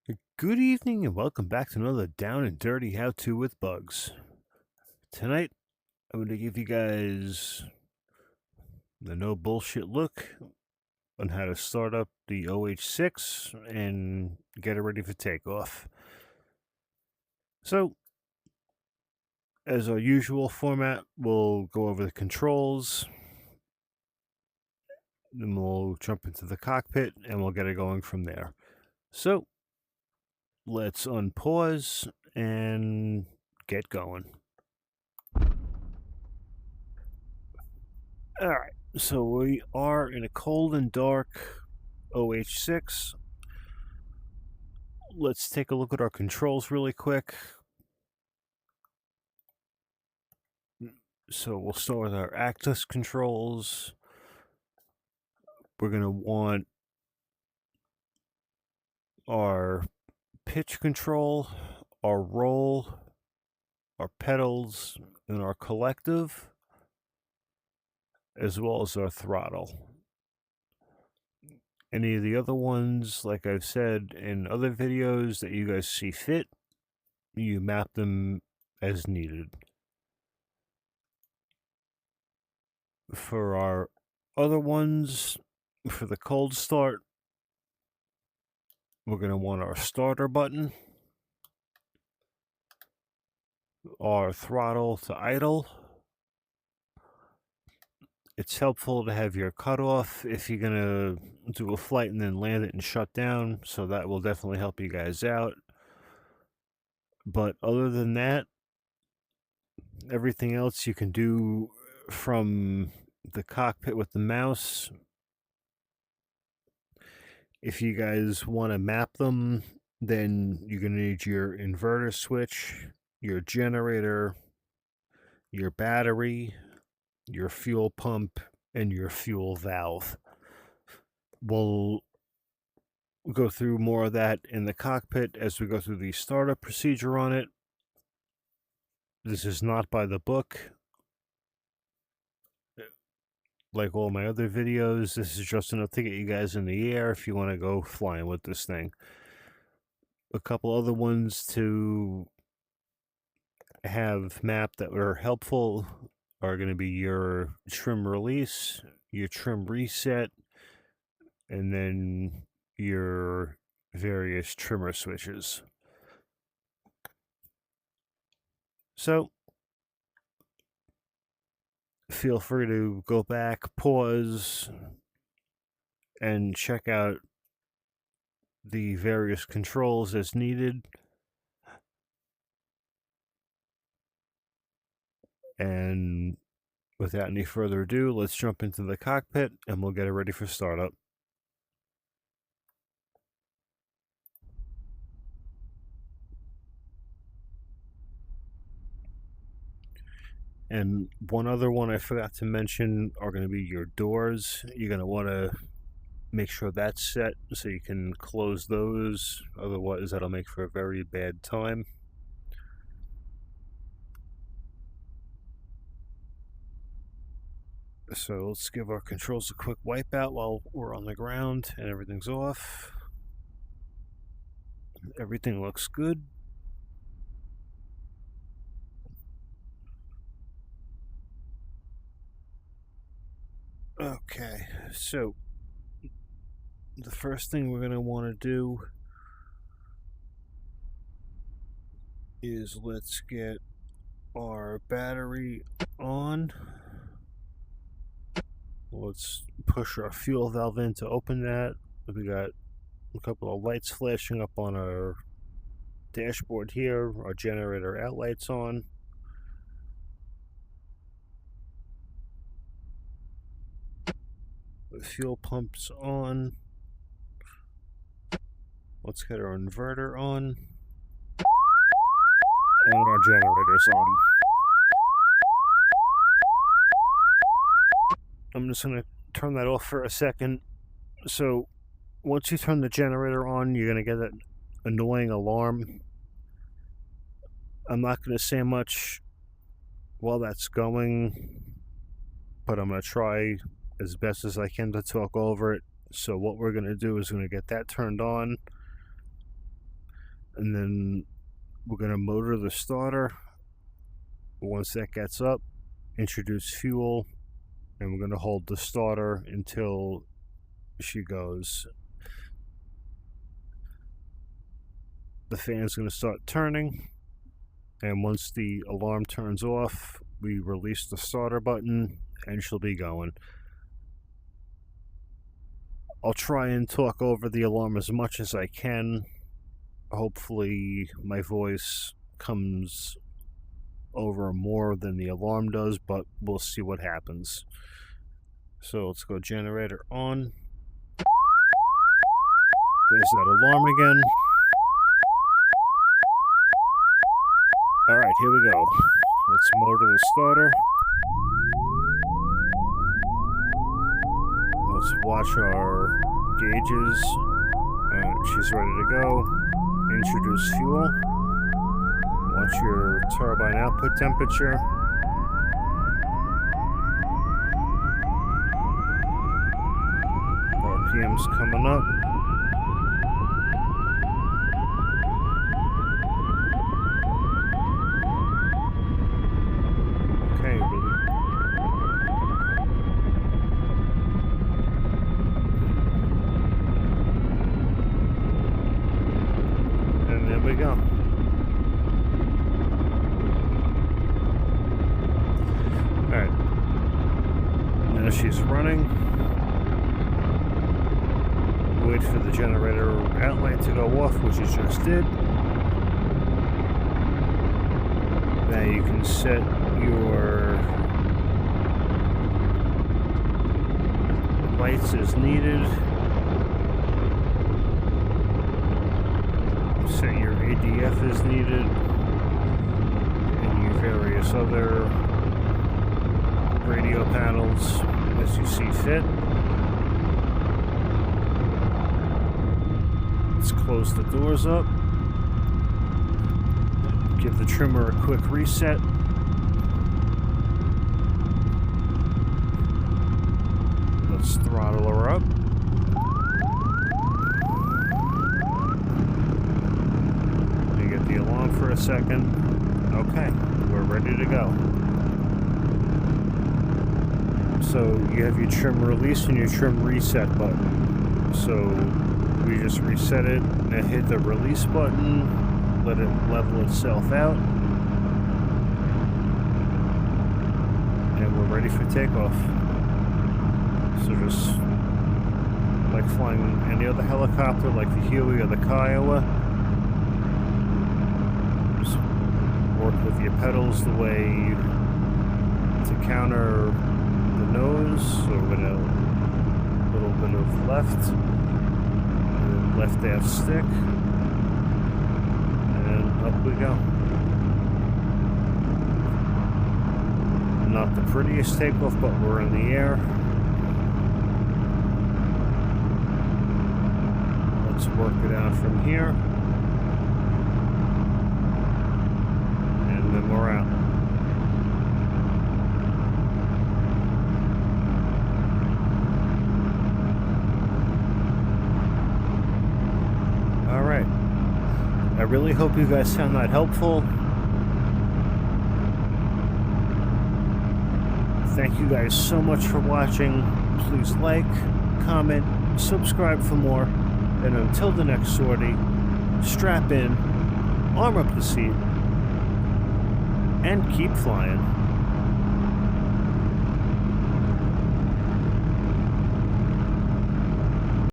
Good evening and welcome back to another down and dirty how-to with bugs. Tonight, I'm going to give you guys the no bullshit look on how to start up the OH-6 and get it ready for takeoff. So, as our usual format, we'll go over the controls, then we'll jump into the cockpit and we'll get it going from there. So, let's unpause and get going. All right, so we are in a cold and dark OH-6. Let's take a look at our controls really quick. So we'll start with our access controls. We're going to want our pitch control, our roll, our pedals, and our collective, as well as our throttle. Any of the other ones, like I've said in other videos that you guys see fit, you map them as needed. For our other ones, for the cold start, we're going to want our starter button, our throttle to idle. It's helpful to have your cutoff if you're going to do a flight and then land it and shut down, so that will definitely help you guys out. But other than that, everything else you can do from the cockpit with the mouse. If you guys want to map them, then you're going to need your inverter switch, your generator, your battery, your fuel pump, and your fuel valve. We'll go through more of that in the cockpit as we go through the startup procedure on it. This is not by the book. Like all my other videos, this is just enough to get you guys in the air if you want to go flying with this thing. A couple other ones to have mapped that are helpful are going to be your trim release, your trim reset, and then your various trimmer switches. So feel free to go back, pause, and check out the various controls as needed. And without any further ado, let's jump into the cockpit and we'll get it ready for startup. And one other one I forgot to mention are going to be your doors. You're going to want to make sure that's set so you can close those. Otherwise, that'll make for a very bad time. So let's give our controls a quick wipe out while we're on the ground and everything's off. Everything looks good. Okay, so the first thing we're going to want to do is let's get our battery on. Let's push our fuel valve in to open that. We got a couple of lights flashing up on our dashboard here. Our generator out lights on. The fuel pump's on. Let's get our inverter on. And our generator's on. I'm just going to turn that off for a second. So once you turn the generator on, you're going to get that annoying alarm. I'm not going to say much while that's going, but I'm going to try as best as I can to talk over it. So what we're going to do is going to get that turned on. and then we're going to motor the starter. Once that gets up, introduce fuel, and we're going to hold the starter until she goes. The fan's going to start turning, and once the alarm turns off, we release the starter button and she'll be going. I'll try and talk over the alarm as much as I can. Hopefully my voice comes over more than the alarm does, but we'll see what happens. So let's go generator on. There's that alarm again. Alright, here we go. Let's motor the starter. Let's watch our gauges. She's ready to go. Introduce fuel. Watch your turbine output temperature. RPM's coming up. Okay, and there we go. Alright. Now she's running. Wait for the generator outlet to go off, which it just did. Now you can set your lights as needed. Set your ADF as needed. And your various other radio panels as you see fit. Let's close the doors up. Give the trimmer a quick reset. Let's throttle her up. Let me get the alarm for a second. Okay, we're ready to go. So you have your trim release and your trim reset button. So we just reset it and hit the release button, let it level itself out, and we're ready for takeoff. So just like flying any other helicopter, like the Huey or the Kiowa, just work with your pedals the way to counter the nose. So we're going to a little bit of left aft stick, and up we go. Not the prettiest takeoff, but we're in the air. Let's work it out from here, and then we're out. Alright, I really hope you guys found that helpful. Thank you guys so much for watching. Please like, comment, subscribe for more, and until the next sortie, strap in, arm up the seat, and keep flying.